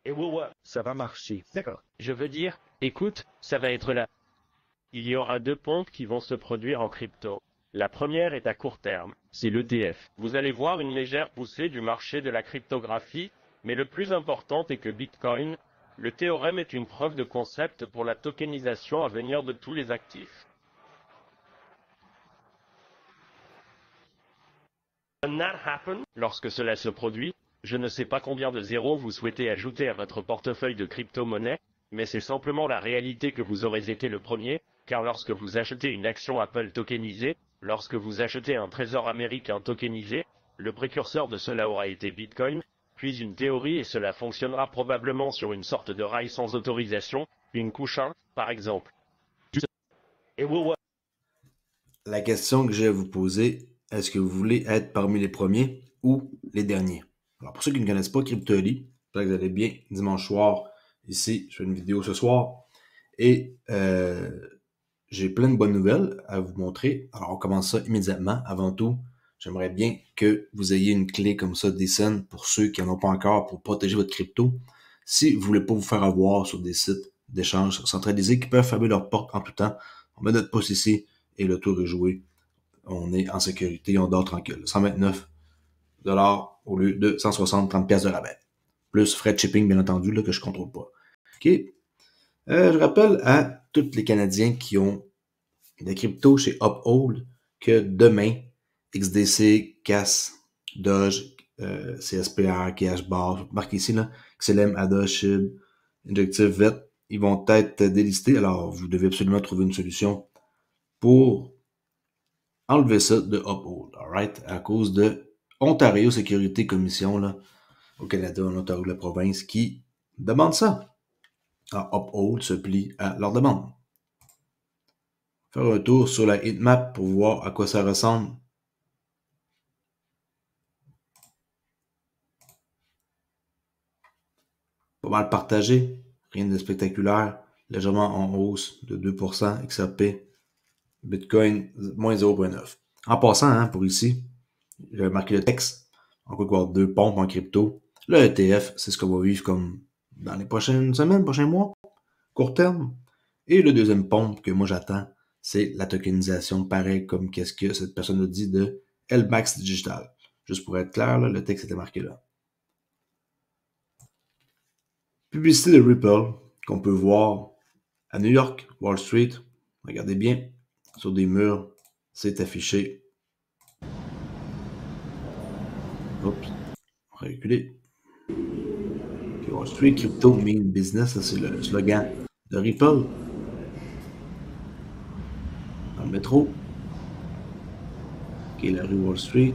Et ouais, Ça va marcher. D'accord. je veux dire, écoute, ça va être là. Il y aura deux pompes qui vont se produire en crypto. La première est à court terme, c'est l'ETF. Vous allez voir une légère poussée du marché de la cryptographie, mais le plus important est que Bitcoin, le théorème est une preuve de concept pour la tokenisation à venir de tous les actifs. When that happens, lorsque cela se produit, je ne sais pas combien de zéros vous souhaitez ajouter à votre portefeuille de crypto-monnaies, mais c'est simplement la réalité que vous aurez été le premier, car lorsque vous achetez une action Apple tokenisée, lorsque vous achetez un trésor américain tokenisé, le précurseur de cela aura été Bitcoin, puis une théorie et cela fonctionnera probablement sur une sorte de rail sans autorisation, une couche 1, par exemple. Et ouais, La question que j'ai à vous poser, est-ce que vous voulez être parmi les premiers ou les derniers? Alors, pour ceux qui ne connaissent pas Cryptoly, j'espère que vous allez bien. Dimanche soir, ici, je fais une vidéo ce soir. Et j'ai plein de bonnes nouvelles à vous montrer. Alors, on commence ça immédiatement. Avant tout, j'aimerais bien que vous ayez une clé comme ça, DCEN, pour ceux qui n'en ont pas encore, pour protéger votre crypto. Si vous voulez pas vous faire avoir sur des sites d'échange centralisés qui peuvent fermer leurs portes en tout temps, on met notre pouce ici et le tour est joué. On est en sécurité, on dort tranquille. 129 au lieu de 160, 30 pièces de rabais. Plus frais de shipping, bien entendu, là, que je contrôle pas. OK. Je rappelle à tous les Canadiens qui ont des cryptos chez Uphold que demain, XDC, CAS, Doge, CSPR, Cashbar, marqué ici, là, XLM, ADA, SHIB, Injective, VET, ils vont être délistés. Alors, vous devez absolument trouver une solution pour enlever ça de Uphold, alright? À cause de Ontario Sécurité Commission, là, au Canada, en Ontario, la province, qui demande ça. Alors, Uphold se plie à leur demande. Faire un tour sur la heatmap pour voir à quoi ça ressemble. Pas mal partagé, rien de spectaculaire, légèrement en hausse de 2%, XRP, Bitcoin, moins 0,9. En passant, hein, pour ici, j'avais marqué le texte, on peut voir deux pompes en crypto. Le ETF, c'est ce qu'on va vivre comme dans les prochaines semaines, prochains mois, court terme. Et le deuxième pompe que moi j'attends, c'est la tokenisation, pareil comme qu'est-ce que cette personne a dit de LMAX Digital. Juste pour être clair, là, le texte était marqué là. Publicité de Ripple qu'on peut voir à New York, Wall Street. Regardez bien, sur des murs, c'est affiché. Oups, on va reculer. Okay, Wall Street, crypto mean business, ça c'est le slogan de Ripple. Dans le métro. Ok, la rue Wall Street.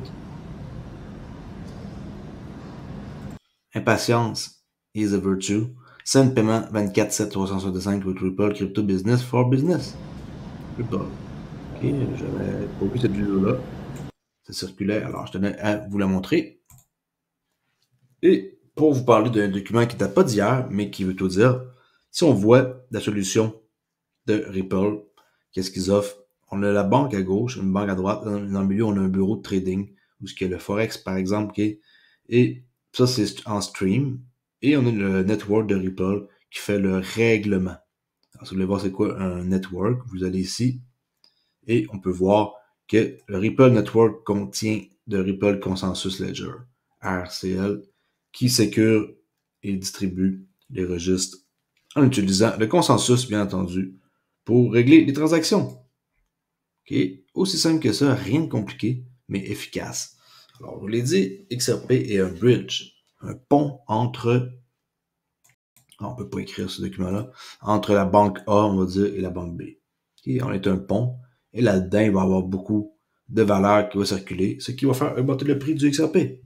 Impatience is a virtue. Send paiement 24 7 365 with Ripple Crypto Business for Business. Ripple. Ok, j'avais pas vu cette vidéo-là. Ça circulait, alors je tenais à vous la montrer. Et pour vous parler d'un document qui date pas d'hier, mais qui veut tout dire, si on voit la solution de Ripple, qu'est-ce qu'ils offrent? On a la banque à gauche, une banque à droite. Dans le milieu, on a un bureau de trading, où ce qu'il y a le Forex, par exemple, et ça, c'est en stream. Et on a le network de Ripple qui fait le règlement. Alors, si vous voulez voir c'est quoi un network, vous allez ici et on peut voir que le Ripple Network contient de Ripple Consensus Ledger, RCL, qui sécure et distribue les registres en utilisant le consensus, bien entendu, pour régler les transactions. OK? Aussi simple que ça, rien de compliqué, mais efficace. Alors, je vous l'ai dit, XRP est un bridge, un pont entre, on ne peut pas écrire ce document-là, entre la banque A, on va dire, et la banque B. Okay? On est un pont, et là-dedans, il va y avoir beaucoup de valeur qui va circuler, ce qui va faire augmenter le prix du XRP.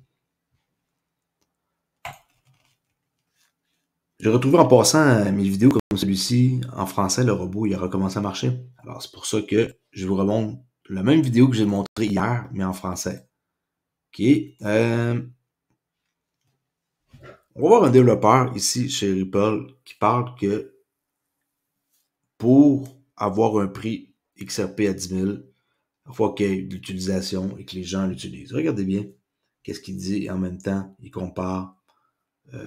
J'ai retrouvé en passant mes vidéos comme celui-ci, en français, le robot, il a recommencé à marcher. Alors, c'est pour ça que je vous remonte la même vidéo que j'ai montrée hier, mais en français. OK. On va voir un développeur ici chez Ripple qui parle que pour avoir un prix XRP à 10 000, il faut qu'il y ait de l'utilisation et que les gens l'utilisent. Regardez bien qu'est-ce qu'il dit et en même temps, il compare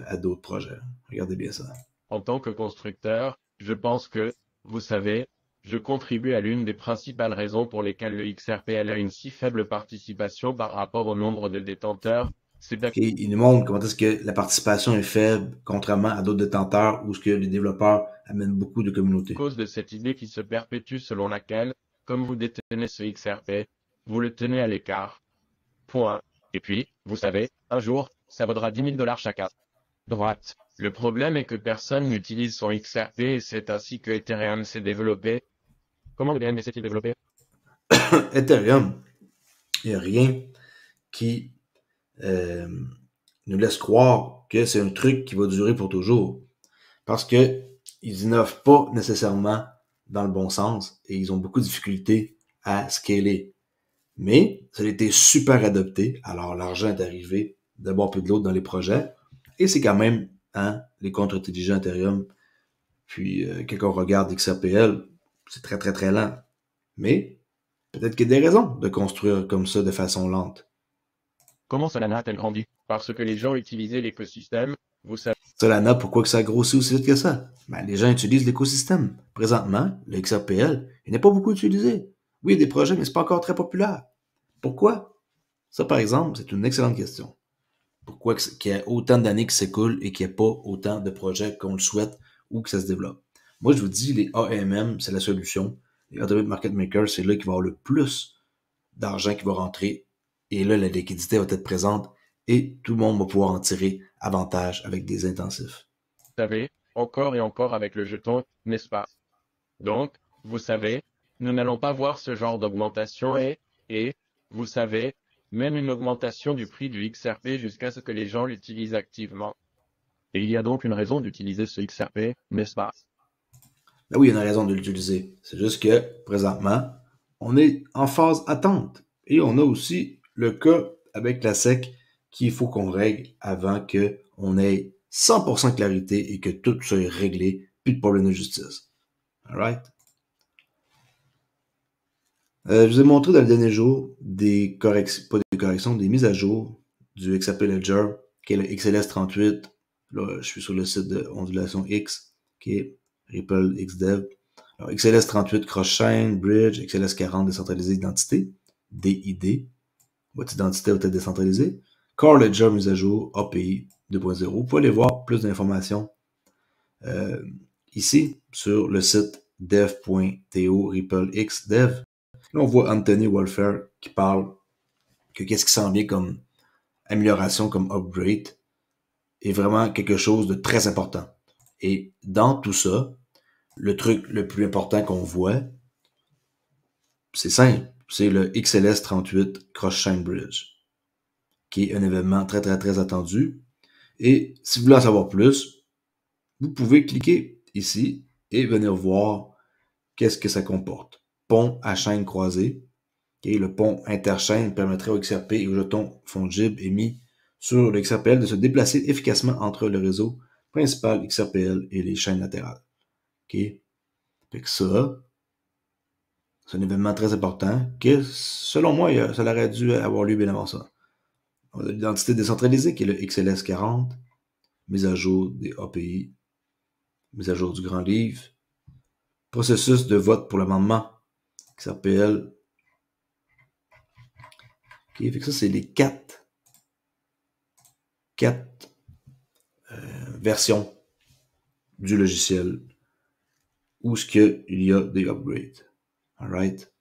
à d'autres projets. Regardez bien ça. En tant que constructeur, je pense que, vous savez, je contribue à l'une des principales raisons pour lesquelles le XRPL a une si faible participation par rapport au nombre de détenteurs. C'est à Okay? Il nous montre comment est-ce que la participation est faible, contrairement à d'autres détenteurs où ce que les développeurs amènent beaucoup de communautés. cause de cette idée qui se perpétue selon laquelle, comme vous détenez ce XRP, vous le tenez à l'écart. Point. Et puis, vous savez, un jour, ça vaudra 10 000 $ chacun. Droite. Le problème est que personne n'utilise son XRP et c'est ainsi que Ethereum s'est développé. Comment Ethereum s'est-il développé? Ethereum, il n'y a rien qui nous laisse croire que c'est un truc qui va durer pour toujours. Parce que ils innovent pas nécessairement dans le bon sens et ils ont beaucoup de difficultés à scaler. Mais ça a été super adopté, alors l'argent est arrivé de bord puis de l'autre dans les projets. Et c'est quand même, hein, les contre-intelligents Ethereum. Puis, quand on regarde XRPL, c'est très très très lent. Mais, peut-être qu'il y a des raisons de construire comme ça de façon lente. Comment Solana a-t-elle grandi? Parce que les gens utilisaient l'écosystème, vous savez. Solana, pourquoi que ça grossit aussi vite que ça? Ben, les gens utilisent l'écosystème. Présentement, le XRPL, il n'est pas beaucoup utilisé. Oui, il y a des projets, mais c'est pas encore très populaire. Pourquoi? Ça, par exemple, c'est une excellente question. Pourquoi qu'il y a autant d'années qui s'écoulent et qu'il n'y a pas autant de projets qu'on le souhaite ou que ça se développe? Moi, je vous dis, les AMM, c'est la solution. Les Automated Market Makers, c'est là qu'il va y avoir le plus d'argent qui va rentrer. Et là, la liquidité va être présente et tout le monde va pouvoir en tirer avantage avec des intensifs. Vous savez, encore et encore avec le jeton, n'est-ce pas? Donc, vous savez, nous n'allons pas voir ce genre d'augmentation et, vous savez, même une augmentation du prix du XRP jusqu'à ce que les gens l'utilisent activement. Et il y a donc une raison d'utiliser ce XRP, n'est-ce pas? Ben oui, il y a une raison de l'utiliser. C'est juste que, présentement, on est en phase attente. Et on a aussi le cas avec la SEC qu'il faut qu'on règle avant qu'on ait 100% clarité et que tout soit réglé, plus de problème de justice. Alright? Je vous ai montré dans le dernier jour des corrections, pas des corrections, des mises à jour du XRP Ledger, qui est le XLS38. Là, je suis sur le site de Ondulation X, qui est Ripple XDev. Alors, XLS38 cross-chain, bridge, XLS40 décentralisé identité, DID, votre identité va être décentralisée. Core Ledger mise à jour, API 2.0. Vous pouvez aller voir plus d'informations ici sur le site dev.to Ripple XDev. Là, on voit Anthony Wolfer qui parle que qu'est-ce qui s'en vient comme amélioration, comme upgrade, est vraiment quelque chose de très important. Et dans tout ça, le truc le plus important qu'on voit, c'est simple, c'est le XLS38 Cross-Chain Bridge, qui est un événement très très très attendu. Et si vous voulez en savoir plus, vous pouvez cliquer ici et venir voir qu'est-ce que ça comporte. Pont à chaîne croisée. Okay, le pont interchaîne permettrait au XRP et au jeton fongible émis sur le XRPL de se déplacer efficacement entre le réseau principal XRPL et les chaînes latérales. Okay? Fait que ça, c'est un événement très important que, selon moi, ça aurait dû avoir lieu bien avant ça. On a l'identité décentralisée qui est le XLS40, mise à jour des API, mise à jour du grand livre, processus de vote pour l'amendement XRPL. Okay, fait que ça, c'est les quatre versions du logiciel où ce qu'il y a des upgrades. Alright?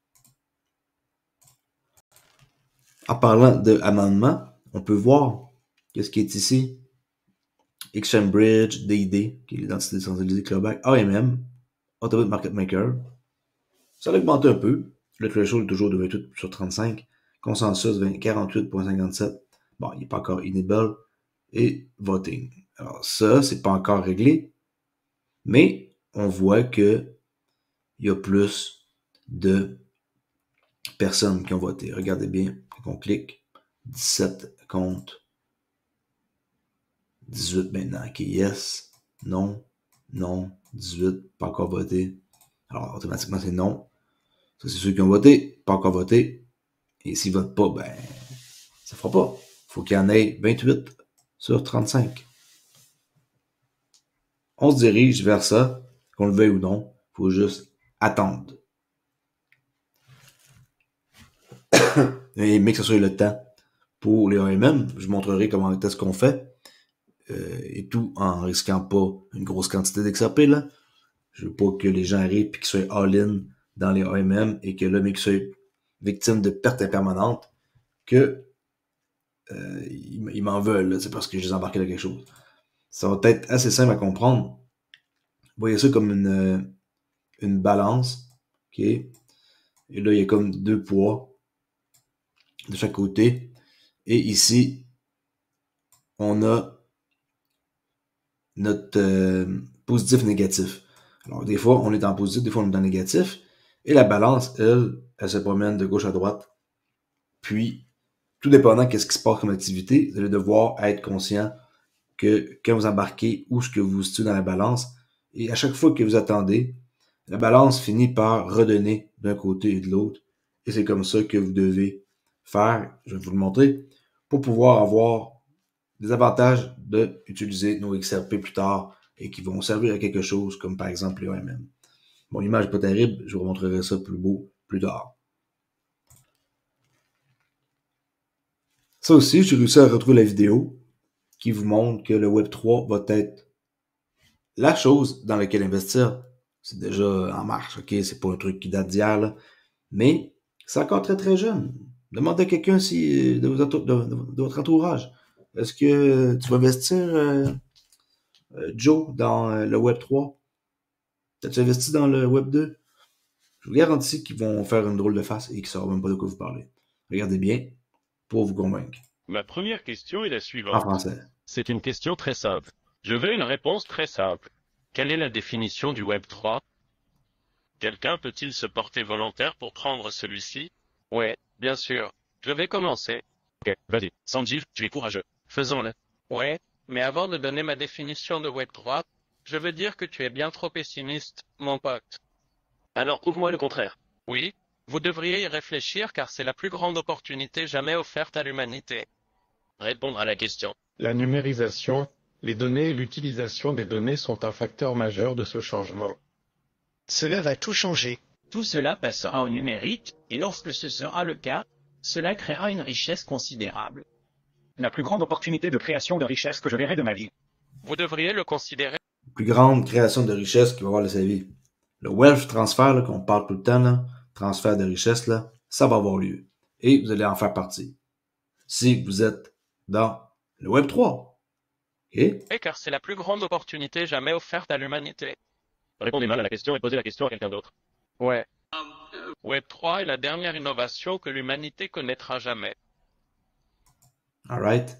En parlant d'amendement, on peut voir qu'est-ce qui est ici. Exchange Bridge, DID, qui est l'identité décentralisée Clawback, AMM, Automated Market Maker. Ça a augmenté un peu. Le threshold est toujours de 28 sur 35. Consensus 48.57. Bon, il n'est pas encore enable. Et voting. Alors ça, c'est pas encore réglé. Mais on voit que il y a plus de personnes qui ont voté. Regardez bien, quand on clique, 17 contre 18 maintenant. Ok, yes, non, non, 18, pas encore voté. Alors, automatiquement, c'est non. Ça, c'est ceux qui ont voté, pas encore voté. Et s'ils votent pas, ben, ça fera pas. Faut qu'il y en ait 28 sur 35. on se dirige vers ça, qu'on le veuille ou non. Il faut juste attendre. Mais que ce soit le temps pour les AMM, je vous montrerai comment est-ce qu'on fait. Et tout en risquant pas une grosse quantité d'XRP, là. Je veux pas que les gens arrivent et qu'ils soient all-in dans les AMM et que là, mais qu'ils soient victimes de pertes impermanentes, que ils m'en veulent, c'est parce que je les ai embarqués dans quelque chose. Ça va être assez simple à comprendre. Voyez ça comme une balance, ok? Et là, il y a comme deux poids de chaque côté. Et ici, on a notre positif-négatif. Alors, des fois, on est en positif, des fois, on est en négatif. Et la balance, elle se promène de gauche à droite. Puis, tout dépendant de ce qui se passe comme activité, vous allez devoir être conscient que quand vous embarquez, où est-ce que vous vous situez dans la balance. Et à chaque fois que vous attendez, la balance finit par redonner d'un côté et de l'autre. Et c'est comme ça que vous devez faire, je vais vous le montrer, pour pouvoir avoir des avantages d'utiliser nos XRP plus tard et qui vont servir à quelque chose, comme par exemple les OMM. Bon, l'image n'est pas terrible, je vous montrerai ça plus beau plus tard. Ça aussi, j'ai réussi à retrouver la vidéo qui vous montre que le Web3 va être la chose dans laquelle investir. C'est déjà en marche, ok? C'est pas un truc qui date d'hier, là. Mais c'est encore très très jeune. Demandez à quelqu'un si, de votre entourage. Est-ce que tu vas investir, Joe, dans le Web 3? T'as-tu investi dans le Web 2? Je vous garantis qu'ils vont faire une drôle de face et qu'ils ne sauront même pas de quoi vous parler. Regardez bien pour vous convaincre. Ma première question est la En suivante. français. C'est une question très simple. Je veux une réponse très simple. Quelle est la définition du Web 3? Quelqu'un peut-il se porter volontaire pour prendre celui-ci? Ouais, bien sûr. Je vais commencer. Ok, vas-y. Sanjeev, tu es courageux. Faisons-le. Ouais, mais avant de donner ma définition de Web 3, je veux dire que tu es bien trop pessimiste, mon pote. Alors prouve-moi le contraire. Oui, vous devriez y réfléchir car c'est la plus grande opportunité jamais offerte à l'humanité. Répondre à la question. La numérisation, les données et l'utilisation des données sont un facteur majeur de ce changement. Cela va tout changer. Tout cela passera au numérique, et lorsque ce sera le cas, cela créera une richesse considérable. La plus grande opportunité de création de richesse que je verrai de ma vie. Vous devriez le considérer. Plus grande création de richesse qu'il va avoir de sa vie. Le wealth transfer, là, qu'on parle tout le temps, là, transfert de richesse, là, ça va avoir lieu. Et vous allez en faire partie. Si vous êtes dans le Web 3. OK? Car c'est la plus grande opportunité jamais offerte à l'humanité. Répondez mal à la question et posez la question à quelqu'un d'autre. Ouais. Web 3 est la dernière innovation que l'humanité connaîtra jamais. Alright.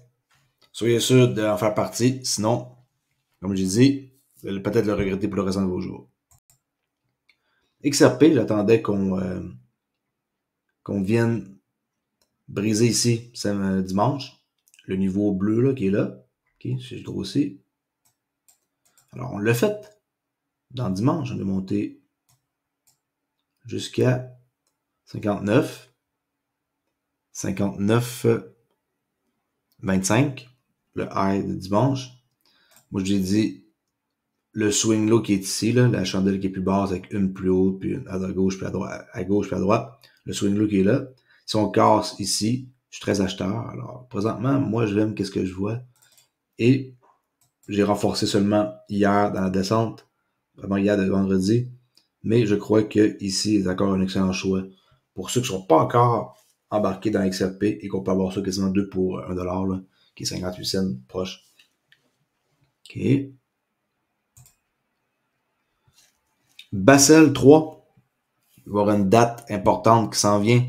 Soyez sûr d'en faire partie. Sinon, comme j'ai dit, vous allez peut-être le regretter pour le restant de vos jours. XRP, j'attendais qu'on vienne briser ici dimanche. Le niveau bleu là, qui est là. OK, si je grossis. Alors, on l'a fait. Dans dimanche, on est monté jusqu'à 59. 59, 25. Le high de dimanche. Moi, j'ai dit le swing low qui est ici, là, la chandelle qui est plus basse avec une plus haute, puis une à gauche, puis à gauche, puis à droite. Le swing low qui est là. Si on casse ici, je suis très acheteur. Alors, présentement, moi, j'aime qu'est-ce que je vois. Et j'ai renforcé seulement hier dans la descente, vraiment hier de vendredi. Mais je crois que ici c'est encore un excellent choix. Pour ceux qui ne sont pas encore embarqués dans XRP et qu'on peut avoir ça quasiment 2 pour 1$, là, qui est 58 cents proche. OK. Basel 3, il va y avoir une date importante qui s'en vient.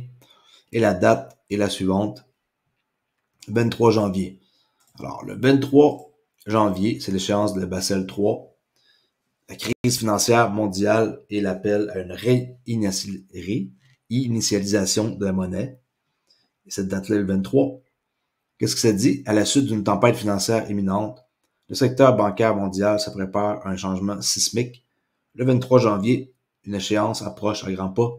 Et la date est la suivante. 23 janvier. Alors, le 23 janvier, c'est l'échéance de Basel 3. La crise financière mondiale et l'appel à une réinitialisation de la monnaie. Et cette date-là est le 23. Qu'est-ce que ça dit? À la suite d'une tempête financière imminente, le secteur bancaire mondial se prépare à un changement sismique. Le 23 janvier, une échéance approche à grands pas,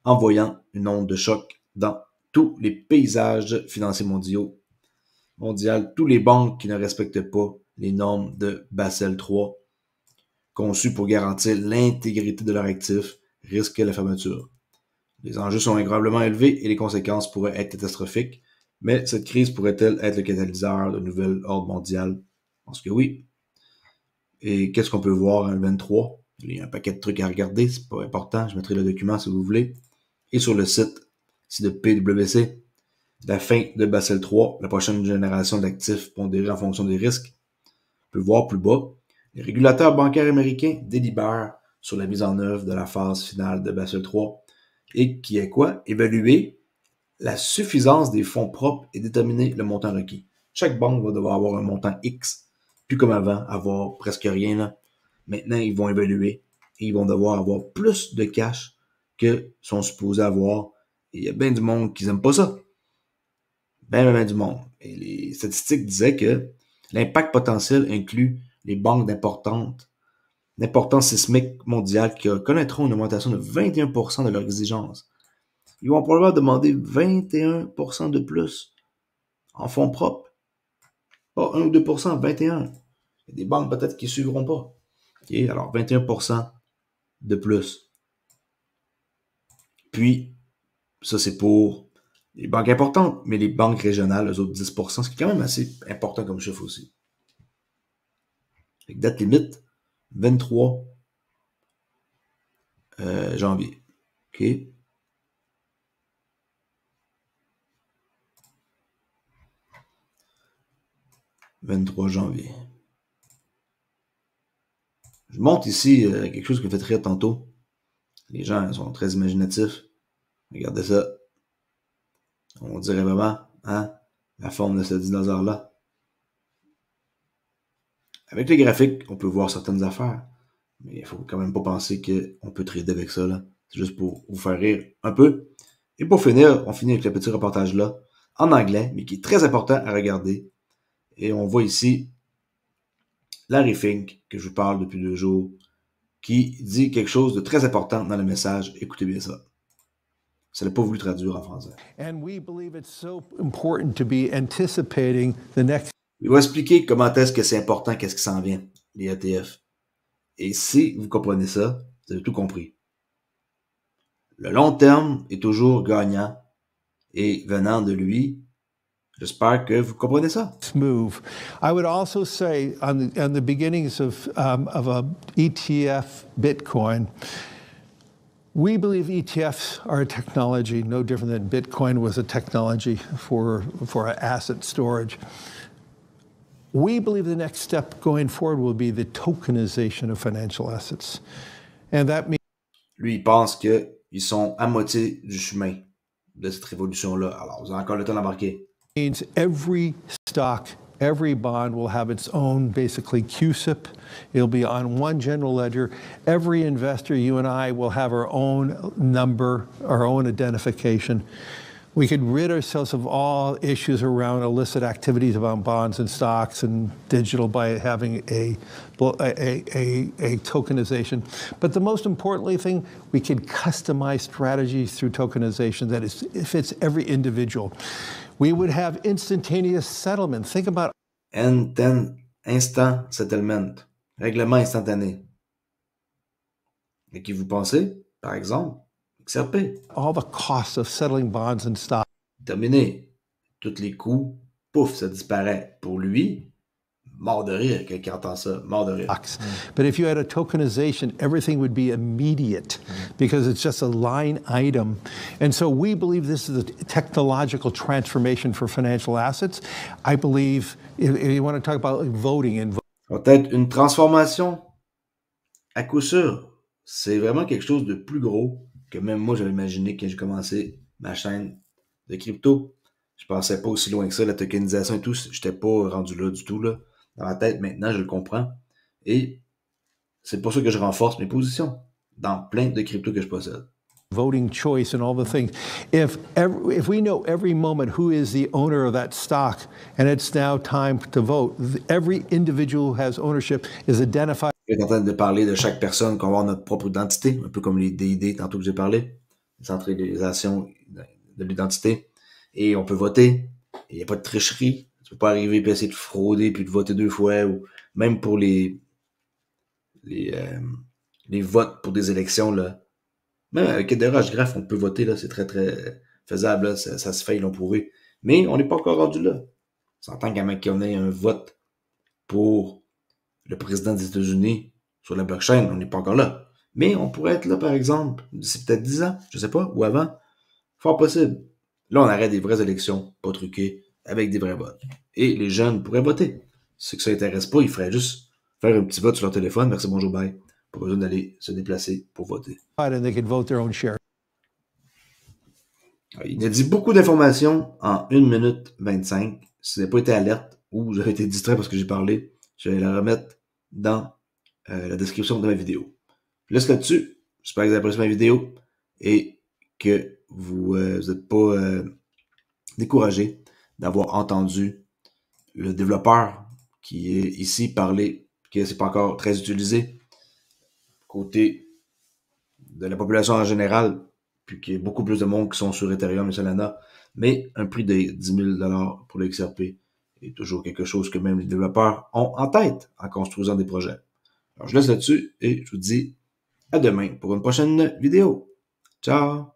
envoyant une onde de choc dans tous les paysages financiers mondiaux. Tous les banques qui ne respectent pas les normes de Basel 3 conçus pour garantir l'intégrité de leur actif, risquent la fermeture. Les enjeux sont incroyablement élevés et les conséquences pourraient être catastrophiques, mais cette crise pourrait-elle être le catalyseur de nouvel ordre mondial? Je pense que oui. Et qu'est-ce qu'on peut voir en 2023? Il y a un paquet de trucs à regarder, c'est pas important, je mettrai le document si vous voulez. Et sur le site de PwC, la fin de Basel III, la prochaine génération d'actifs pondérés en fonction des risques. On peut voir plus bas, les régulateurs bancaires américains délibèrent sur la mise en œuvre de la phase finale de Basel III et qui est quoi? Évaluer la suffisance des fonds propres et déterminer le montant requis. Chaque banque va devoir avoir un montant X, plus comme avant, avoir presque rien là. Maintenant, ils vont évaluer et ils vont devoir avoir plus de cash que sont supposés avoir. Et il y a bien du monde qui n'aime pas ça. Ben du monde. Et les statistiques disaient que l'impact potentiel inclut les banques d'importance sismique mondiale qui connaîtront une augmentation de 21% de leurs exigences. Ils vont probablement demander 21% de plus en fonds propres. Pas 1 ou 2%, 21%. Il y a des banques peut-être qui ne suivront pas. Okay? Alors 21% de plus. Puis, ça c'est pour les banques importantes, mais les banques régionales, eux autres 10%, ce qui est quand même assez important comme chiffre aussi. Avec date limite, 23 janvier. OK? « 23 janvier. » Je montre ici quelque chose qui me fait rire tantôt. Les gens sont très imaginatifs. Regardez ça. On dirait vraiment, hein, la forme de ce dinosaure-là. Avec les graphiques, on peut voir certaines affaires. Mais il faut quand même pas penser qu'on peut trader avec ça, là. C'est juste pour vous faire rire un peu. Et pour finir, on finit avec le petit reportage-là, en anglais, mais qui est très important à regarder. Et on voit ici Larry Fink, que je vous parle depuis 2 jours, qui dit quelque chose de très important dans le message. Écoutez bien ça. Ça n'a pas voulu traduire en français. And we believe it's so important to be anticipating the next. Il va expliquer comment est-ce que c'est important, qu'est-ce qui s'en vient, les ETF. Et si vous comprenez ça, vous avez tout compris. Le long terme est toujours gagnant. Et venant de lui, j'espère que vous comprenez ça. Move. I would also say on the beginnings of a ETF Bitcoin, we believe ETFs are a technology no different than Bitcoin was a technology for asset storage. We believe the next step going forward will be the tokenization of financial assets. And that means Lui, il pense qu'ils sont à moitié du chemin de cette révolution-là. Alors, vous avez encore le temps d'embarquer. means every stock, every bond will have its own, basically, CUSIP. It'll be on one general ledger. Every investor, you and I, will have our own number, our own identification. We could rid ourselves of all issues around illicit activities about bonds and stocks and digital by having a tokenization. But the most importantly thing, we could customize strategies through tokenization that fits every individual. We would have instantaneous settlement. Think about Instant settlement. Règlement instantané. Et qui vous pensez, par exemple, XRP. all the costs of settling bonds and stocks. Terminé. Tous les coûts, pouf, ça disparaît. Pour lui, mort de rire, quelqu'un entend ça, mort de rire. But if you had a tokenization, everything would be immediate because it's just a line item. And so we believe this is a technological transformation for financial assets. I believe, if you want to talk about voting and Peut-être une transformation, à coup sûr. C'est vraiment quelque chose de plus gros que même moi j'avais imaginé quand j'ai commencé ma chaîne de crypto. Je pensais pas aussi loin que ça, la tokenisation et tout. J'étais pas rendu là du tout, là. Dans ma tête, maintenant, je le comprends. Et c'est pour ça que je renforce mes positions dans plein de cryptos que je possède. voting choice and all the things. If we know every moment who is the owner of that stock and it's now time to vote, every individual who has ownership is identified. Je suis en train de parler de chaque personne qu'on va avoir notre propre identité, un peu comme les DID tantôt que j'ai parlé, centralisation de l'identité. Et on peut voter. Il n'y a pas de tricherie. Tu peux pas arriver et essayer de frauder puis de voter 2 fois. Ou même pour les les votes pour des élections, là. Même avec Hedera Graph, on peut voter, là, c'est très, très faisable, là, ça se fait, ils l'ont prouvé. Mais on n'est pas encore rendu là. On s'entend qu'à qu'on ait un vote pour le président des États-Unis sur la blockchain, on n'est pas encore là. Mais on pourrait être là, par exemple, d'ici peut-être 10 ans, je sais pas, ou avant. Fort possible. Là, on aurait des vraies élections, pas truquées, avec des vrais votes. Et les jeunes pourraient voter. Si ça intéresse pas, ils feraient juste faire un petit vote sur leur téléphone, merci, bonjour, bye. Pas besoin d'aller se déplacer pour voter. And they could vote their own share. Il a dit beaucoup d'informations en 1 minute 25. Si vous n'avez pas été alerte ou vous avez été distrait parce que j'ai parlé, je vais la remettre dans la description de ma vidéo. Je laisse là-dessus. J'espère que vous avez apprécié ma vidéo et que vous n'êtes pas découragé d'avoir entendu le développeur qui est ici parler, que c'est pas encore très utilisé côté de la population en général, puis qu'il y a beaucoup plus de monde qui sont sur Ethereum et Solana, mais un prix de 10 000 $ pour le XRP est toujours quelque chose que même les développeurs ont en tête en construisant des projets. Alors je laisse là-dessus et je vous dis à demain pour une prochaine vidéo. Ciao!